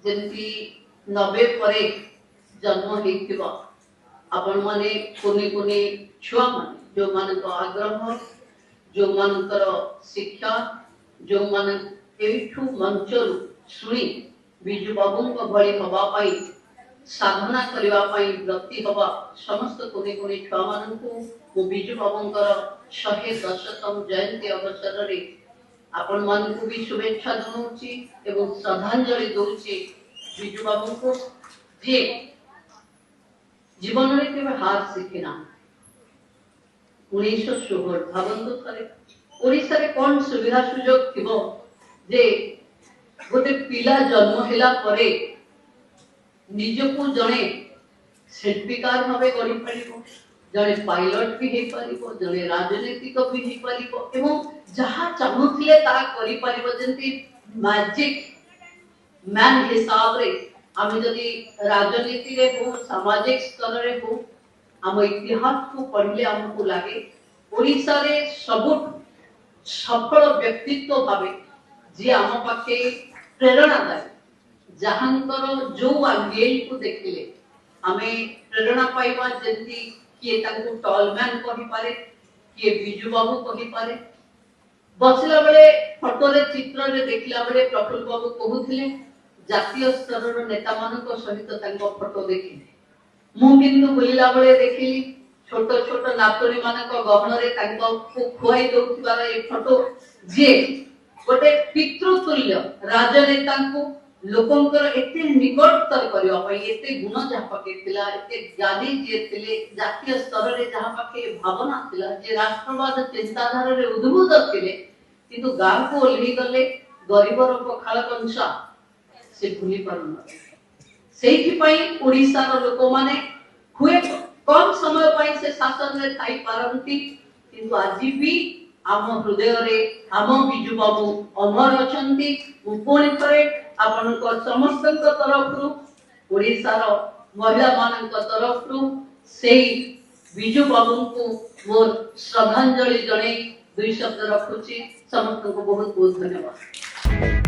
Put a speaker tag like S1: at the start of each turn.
S1: जमी 90 पर जन्म होता आपण माने कोने कोने छुआ माने जो मान आग्रह जो मानकर शिक्षा जो मान एठू मंचरु सुनी बिजु बाबू भली हवा पाई साधना करबा पाई व्यक्ति हवा समस्त कोने कोने छुआ मानकु मु बिजु बाबूंकर 110तम जयंती अवसर रे आपण मानकु भी शुभेच्छा जनाउची एवं श्रद्धांजलि दउची बिजु बाबूंको जे जीवन में केवल हार शिखिना 1916 भावंतु करे ओडिसा रे कोन सुविधा सुयोग थिबो जे गोटे पिला जन्म हेला परे निजको जणे शिल्पीकार भावे गढ़ी पारिबो जणे पायलट भी हे पारिबो जणे राजनीतिक भी हे पारिबो एवं जहा चाहुथिले ता करि पारिबो जंती मैजिक मैन हिसाब रे आमे जदि राजनीति रे हो सामाजिक स्तर रे हो हम इतिहास को पढ़ले हमको लागे ओडिसा रे सबुठ सफल व्यक्तित्व भावे जे आम पाखे प्रेरणा दाय जहांकर जो एंगल को देखिले हमें प्रेरणा पाइबा जंती किए तांको टॉलमैन कहि पारे किए बिजु बाबू कहि पारे बसला बेले फोटो रे चित्र रे देखला बेले प्रफुल्ल बाबू कहउथिले जातीय स्तर रो नेता मानक सहित तांको फोटो देखिले मु किंतु बुलिला बेले देखिली छोट छोट नातुणी मानक गहन रे तांको खुआई दउथिबार ए फोटो जे गोटे पितृतुल्य राजनेता को लोकंकर एते निकटतर करबा पई एते गुण जहा पके थिला एते ज्ञानी जे थिले जातीय स्तर रे जहा पके भावना थिला जे राष्ट्रवाद चिंताधारा रे उद्भूत थिले किंतु गां को ओल्ही गले गरीबर पखाल कंसा से भूली पारुन सेठी पई ओडिसा रो लोक माने हुए कम समय पई से शासन रे थाई पारंती किंतु आजि भी आम हृदय रे आम बिजु बाबू अमर अछंती उपोणी करे आपन को समस्त तरफ ओडिसा रो महिला मानन को तरफ सेही बिजु बाबू को मोर श्रद्धांजलि जणे दुई शब्द रखुची समस्त को बहुत बहुत धन्यवाद।